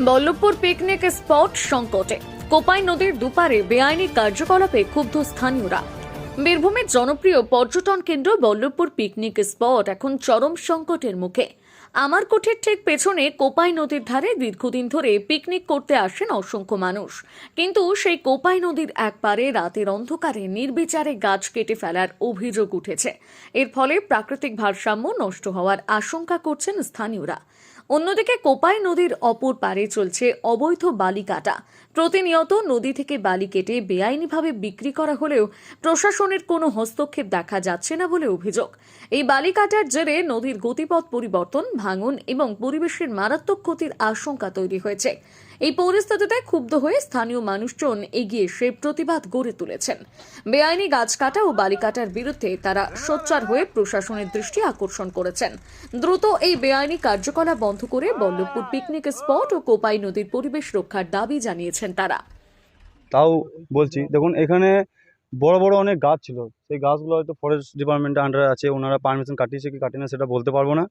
Ballabhpur picnic spot সংকটে। কোপাই নদীর দুপারে বেআইনি কার্যকলাপে ক্ষুব্ধ স্থানীয়রা। বীরভূমের জনপ্রিয় পর্যটন কেন্দ্র বল্লভপুর পিকনিক স্পট এখন চরম সংকটের মুখে। আমারকোটের ঠিক পেছনে কোপাই নদীর ধারে দীর্ঘদিন ধরে পিকনিক করতে আসেন অসংখ্য মানুষ, কিন্তু সেই কোপাই নদীর এক পারে রাতের অন্ধকারে নির্বিচারে গাছ কেটে ফেলার অভিযোগ উঠেছে। এর ফলে প্রাকৃতিক ভারসাম্য নষ্ট হওয়ার আশঙ্কা করছেন স্থানীয়রা। অন্যদিকে কোপাই নদীর অপর পারে চলছে অবৈধ বালি কাটা। প্রতিনিয়ত নদী থেকে বালি কেটে বেআইনিভাবে বিক্রি করা হলেও প্রশাসনের কোনো হস্তক্ষেপ দেখা যাচ্ছে না বলে অভিযোগ। এই বালি কাটার জেরে নদীর গতিপথ পরিবর্তন, ভাঙন এবং পরিবেশের মারাত্মক ক্ষতির আশঙ্কা তৈরি হয়েছে। এই পরিস্থিতিতে ক্ষুব্ধ হয়ে স্থানীয় মানুষজন এগিয়ে এসে প্রতিবাদ গড়ে তুলেছেন। বেআইনি গাছ কাটা ও বালি কাটার বিরুদ্ধে তারা সোচ্চার হয়ে প্রশাসনের দৃষ্টি আকর্ষণ করেছেন। দ্রুত এই বেআইনি কার্যকলাপ বন্ধ করে বল্লভপুর পিকনিক স্পট ও কোপাই নদীর পরিবেশ রক্ষার দাবি জানিয়েছেন তারা। তাও বলছি, দেখুন এখানে বড় বড় অনেক গাছ ছিল, সেই গাছগুলো হয়তো ফরেস্ট ডিপার্টমেন্টের আন্ডারে আছে, ওনারা পারমিশন কাটিয়েছে কি কাটিয়ে না সেটা বলতে পারবো না।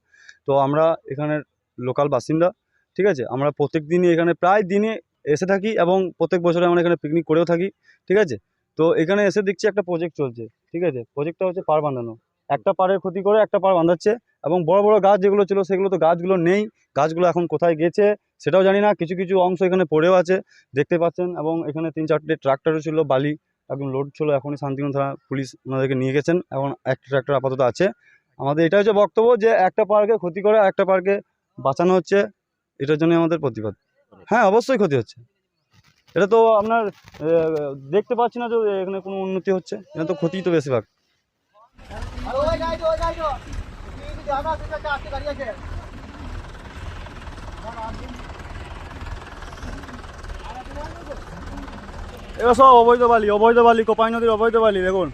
তো আমরা এখানের লোকাল বাসিন্দা, ঠিক আছে, আমরা প্রত্যেক দিনই এখানে প্রায় দিনে এসে থাকি এবং প্রত্যেক বছরে আমরা এখানে পিকনিক করেও থাকি, ঠিক আছে। তো এখানে এসে দেখছি একটা প্রজেক্ট চলছে, ঠিক আছে। প্রজেক্টটা হচ্ছে পাড় বাঁধানো, একটা পাড়ের ক্ষতি করে একটা পাড় বাঁধাচ্ছে এবং বড় বড় গাছ যেগুলো ছিল সেগুলো তো গাছগুলো নেই, গাছগুলো এখন কোথায় গেছে সেটাও জানি না। কিছু কিছু অংশ এখানে পড়েও আছে দেখতে পাচ্ছেন, এবং এখানে 3-4টে ট্রাক্টরও ছিল, বালি একদম লোড ছিল। এখনই শান্তিগঞ্জ থানা পুলিশ ওনাদেরকে নিয়ে গেছেন, এখন একটা ট্রাক্টর আপাতত আছে। আমাদের এটা হচ্ছে বক্তব্য যে একটা পার্কে ক্ষতি করে একটা পার্কে বাঁচানো হচ্ছে, এটার জন্য আমাদের প্রতিবাদ। হ্যাঁ, অবশ্যই ক্ষতি হচ্ছে। এটা তো আপনার দেখতে পাচ্ছি না যে এখানে কোনো উন্নতি হচ্ছে, এটা তো ক্ষতি তো বেশিরভাগ। এবার সব অবৈধ বালি, কোপাই নদীর অবৈধ বালি। দেখুন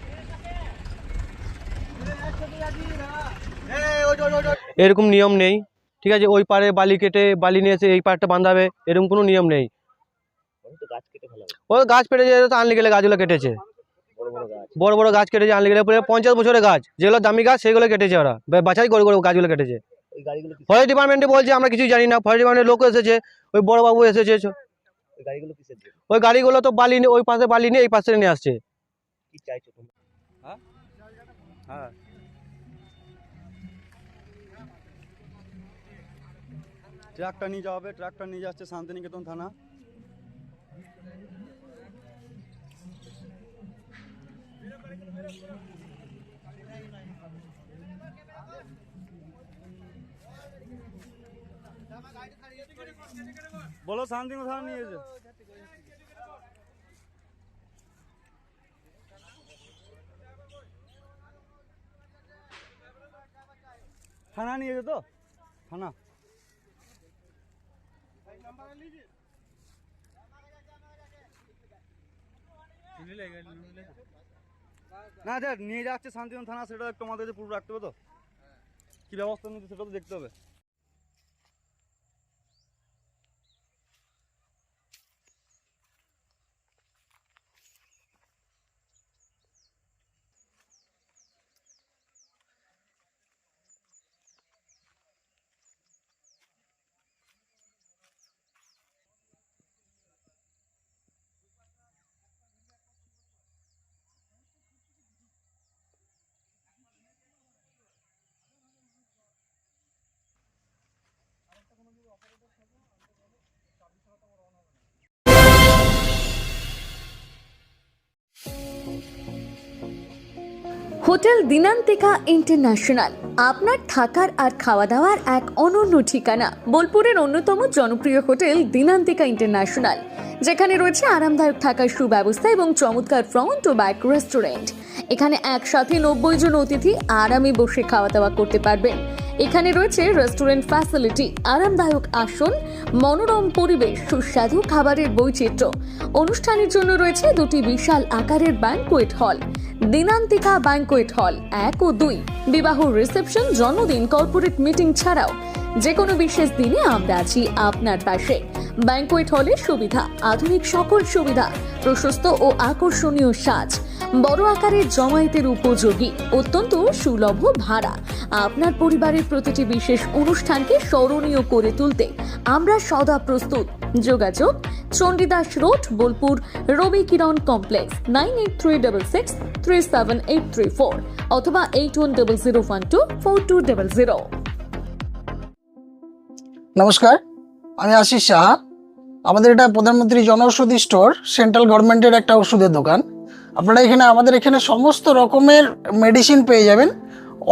এরকম নিয়ম নেই, ঠিক আছে। ওই পারে বালি কেটে বালি নিয়ে এসে এই পাড়টা বাঁধাবে, এরকম কোনো নিয়ম নেই। ওই গাছ কেটে যেতে আনলি গেলে গাছগুলো কেটেছে, বড় বড় গাছ কেটেছে আনলি গেলে 50 বছরের গাছ, যেগুলো দামি গাছ সেগুলো কেটেছে, ওরা বাছাই করে করে গাছগুলো কেটেছে। ফরেস্ট ডিপার্টমেন্টে বলছে আমরা কিছুই জানি না, ফরেস্ট ডিপার্টমেন্টের লোক এসেছে, ওই বড় বাবু এসেছে। ওই গাড়িগুলো তো বালি নিয়ে ওই পাশে বালি নিয়ে এই পাশে নিয়ে আসছে। হ্যাঁ, ট্রাক্টর নিয়ে যাওয়া হবে, ট্রাক্টর নিয়ে যাচ্ছে শান্তিনিকেতন থানা। বলো শান্তিনিকেতন থানা নিয়ে এসে। থানা নিয়ে যেত, থানা না যা নিয়ে যাচ্ছে শান্তিনিকেতন থানা, সেটা একটু আমাদের পুরো রাখতে হবে, তো কি ব্যবস্থা নিতে সেটা তো দেখতে হবে। হোটেল দিনান্তিকা ইন্টারন্যাশনাল আপনার থাকার আর খাওয়া দাওয়ার এক অনন্য ঠিকানা। বোলপুরের অন্যতম জনপ্রিয় হোটেল দিনান্তিকা ইন্টারন্যাশনাল, যেখানে রয়েছে আরামদায়ক থাকার সুব্যবস্থা এবং চমৎকার ফ্রন্ট ও ব্যাক রেস্টুরেন্ট। এখানে একসাথে 90 জন অতিথি আরামে বসে খাওয়া দাওয়া করতে পারবেন। এখানে রয়েছে রেস্টুরেন্ট ফ্যাসিলিটি, আরামদায়ক আসন, মনোরম পরিবেশ, সুস্বাদু খাবারের বৈচিত্র্য। অনুষ্ঠানের জন্য রয়েছে 2টি বিশাল আকারের banquet hall, Dinantika banquet hall 1 ও 2। বিবাহ, রিসেপশন, জন্মদিন, কর্পোরেট মিটিং ছাড়াও যে কোনো বিশেষ দিনে আমরা আছি আপনার পাশে। ব্যাংকোয়েট হলের সুবিধা, আধুনিক সকল সুবিধা, প্রশস্ত ও আকর্ষণীয় সাজ, বড় আকারের জমায়েতের উপযোগী, অত্যন্ত সুলভ ভাড়া। আপনার পরিবারের প্রতিটি বিশেষ অনুষ্ঠানকে স্মরণীয় করে তুলতে আমরা সদা প্রস্তুত। যোগাযোগ চণ্ডীদাস রোড, বোলপুর, রবি কিরণ কমপ্লেক্স, 9836637834 অথবা 8100124200। নমস্কার, আমি আশিস সাহা। আমাদের এটা প্রধানমন্ত্রী জনঔষধি স্টোর, সেন্ট্রাল গভর্নমেন্টের একটা ওষুধের দোকান। আপনারা আমাদের এখানে সমস্ত রকমের মেডিসিন পেয়ে যাবেন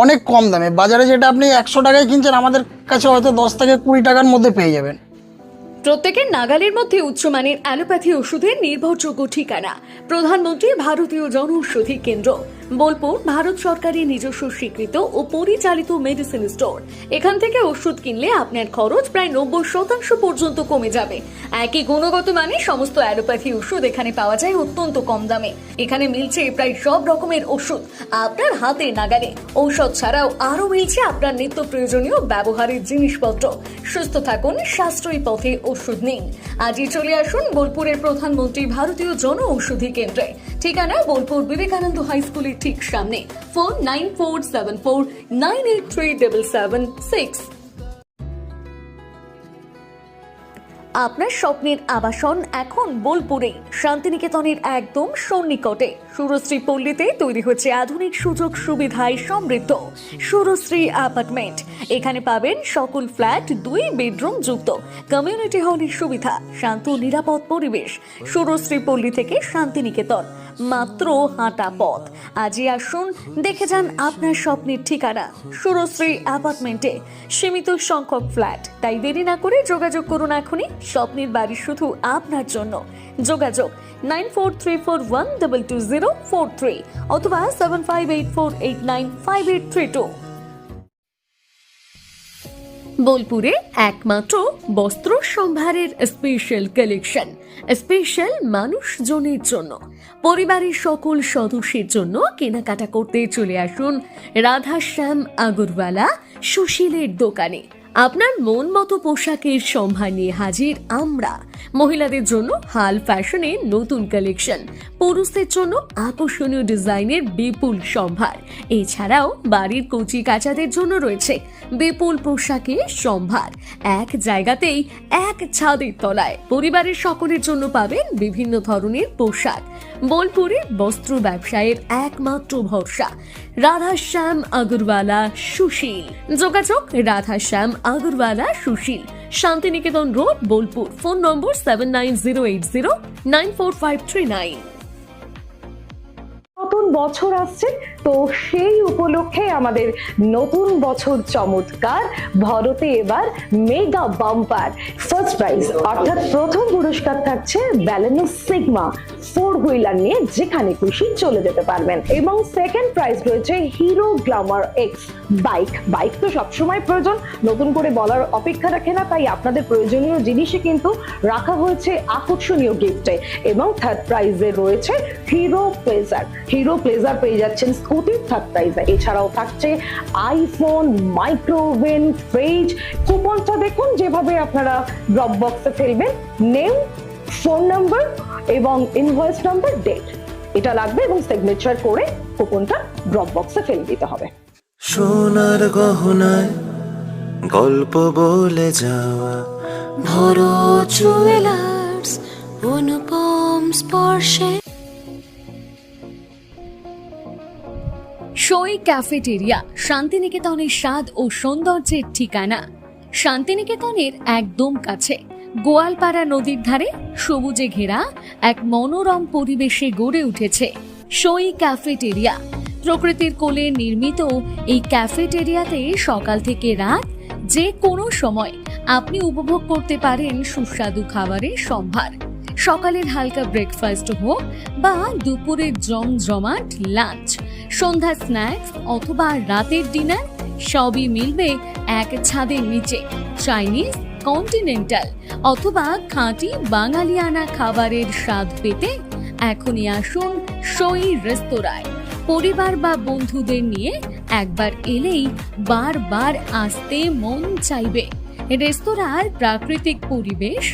অনেক কম দামে। বাজারে যেটা আপনি 100 টাকায় কিনছেন, আমাদের কাছে হয়তো 10 থেকে 20 টাকার মধ্যে পেয়ে যাবেন। প্রত্যেকের নাগালের মধ্যে উচ্চমানের অ্যালোপ্যাথি ওষুধের নির্ভরযোগ্য ঠিকানা প্রধানমন্ত্রী ভারতীয় জনঔষধি কেন্দ্র, বোলপুর, ভারত সরকারের নিজস্ব স্বীকৃত ও পরিচালিত মেডিসিন স্টোর। এখান থেকে ওষুধ কিনলে আপনার খরচ প্রায় 90% পর্যন্ত কমে যাবে। একই গুণগত মানে সমস্ত অ্যালোপ্যাথি ওষুধ এখানে পাওয়া যায় অত্যন্ত কম দামে। এখানে মিলছে প্রায় সব রকমের ওষুধ আপনার হাতে নাগালে। ঔষধ ছাড়াও আরও মিলছে আপনার নিত্য প্রয়োজনীয় ব্যবহারের জিনিসপত্র। সুস্থ থাকুন, সাশ্রয়ী পথে ওষুধ নিন। আজই চলে আসুন বোলপুরের প্রধানমন্ত্রী ভারতীয় জনঔষধি কেন্দ্রে। ঠিকানা বোলপুর বিবেকানন্দ হাই স্কুলের ঠিক সামনে। ফোন 9474983776। আপনার স্বপ্নের আবাসন এখন বোলপুরে, শান্তিনিকেতনের একদম সন্নিকটে সুরশ্রী পল্লীতে তৈরি হচ্ছে আধুনিক সুযোগ সুবিধায় সমৃদ্ধ সুরশ্রী অ্যাপার্টমেন্ট। এখানে পাবেন সকল ফ্ল্যাট 2 বেডরুম যুক্ত, কমিউনিটি হলের সুবিধা, শান্ত নিরাপদ পরিবেশ। সুরশ্রী পল্লী থেকে শান্তিনিকেতন মাত্র হাঁটা পথ। আজই আসুন, দেখে যান আপনার স্বপ্নের ঠিকানা সুরশ্রী অ্যাপার্টমেন্টে। সীমিত সংখ্যক ফ্ল্যাট, তাই দেরি না করে যোগাযোগ করুন এখনই। স্বপ্নের বাড়ি শুধু আপনার জন্য। যোগাযোগ 9434122043 অথবা 7584895832। বোলপুরে একমাত্র বস্ত্র সম্ভারের স্পেশাল কালেকশন, স্পেশাল মানুষজনের জন্য, পরিবারের সকল সদস্যের জন্য কেনাকাটা করতে চলে আসুন রাধাশ্যাম আগরওয়ালা সুশীলের দোকানে। আপনার মন মতো পোশাকের সম্ভার নিয়ে হাজির আমরা। মহিলাদের জন্য হাল ফ্যাশনের নতুন কালেকশন, পুরুষদের জন্য আকর্ষণীয় ডিজাইনের বিপুল সম্ভার। এছাড়াও বাড়ির কচি কাচাদের জন্য রয়েছে বিপুল পোশাকের সম্ভার। এক জায়গাতেই, এক ছাদের তলায় পরিবারের সকলের জন্য পাবেন বিভিন্ন ধরনের পোশাক। বোলপুরে বস্ত্র ব্যবসায়ের একমাত্র ভরসা রাধাশ্যাম আগরওয়ালা সুশীল। যোগাযোগ Radhashyam Agarwala Sushil, Santiniketan road, Bolpur. Phone number 7908094539। নতুন বছর আসছে, তো সেই উপলক্ষে আমাদের নতুন বছর চমৎকার ভরতে এবার মেগা বাম্পার ফার্স্ট প্রাইজ, অর্থাৎ প্রথম পুরস্কার থাকছে ব্যালেনো সিগমা 4 হুইলার নিয়ে যেখানে খুশি চলে যেতে পারবেন, এবং সেকেন্ড প্রাইজ রয়েছে হিরো গ্ল্যামার এক্স বাইক তো সবসময় প্রয়োজন, নতুন করে বলার অপেক্ষা রাখে না, তাই আপনাদের প্রয়োজনীয় জিনিসে কিন্তু রাখা হয়েছে আকর্ষণীয় গিফটে। এবং থার্ড প্রাইজে রয়েছে হিরো প্লেজার পেয়ে যাচ্ছেন স্কুটির থার্ড প্রাইজে। এছাড়াও থাকছে আইফোন, মাইক্রোওভেন, ফ্রিজ। কুপনটা দেখুন যেভাবে আপনারা ড্রপ বক্সে ফেলবেন, নেম, ফোন নাম্বার এবং ইনভয়েস নাম্বার, ডেট এটা লাগবে, এবং সিগনেচার করে কুপনটা ড্রপ বক্সে ফেলে দিতে হবে। সোনার গহনায় গল্প বলে যাওয়া ভরো জুয়েলার্স, অনুপম স্পর্শে। সই ক্যাফেটেরিয়া, শান্তিনিকেতনের স্বাদ ও সৌন্দর্যের ঠিকানা। শান্তিনিকেতনের একদম কাছে, গোয়ালপাড়া নদীর ধারে সবুজে ঘেরা এক মনোরম পরিবেশে গড়ে উঠেছে সই ক্যাফেটেরিয়া। প্রকৃতির কোলে নির্মিত এই ক্যাফেটেরিয়াতে সকাল থেকে রাত যে কোনো সময় আপনি উপভোগ করতে পারেন সুস্বাদু খাবারের সম্ভার। সকালের হালকা ব্রেকফাস্ট হোক বা দুপুরের জমজমাট লাঞ্চ, সন্ধ্যা স্ন্যাক্স অথবা রাতের ডিনার, সবই মিলবে এক ছাদের নিচে। চাইনিজ, কন্টিনেন্টাল অথবা খাঁটি বাঙালিয়ানা খাবারের স্বাদ পেতে এখনই আসুন সই রেস্তোরাঁয়। পরিবার বা বন্ধুদের নিয়ে একবার এলেই বারবার আসতে মন চাইবে। রেস্তোরাঁর প্রাকৃতিক পরিবেশ,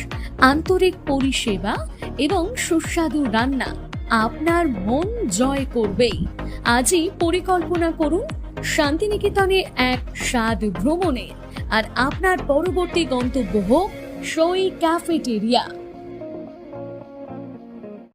আন্তরিক পরিষেবা এবং সুস্বাদু রান্না আপনার মন জয় করবেই। আজই পরিকল্পনা করুন শান্তিনিকেতনে এক স্বাদ ভ্রমণের, আর আপনার পরবর্তী গন্তব্য হোক সই ক্যাফেটেরিয়া।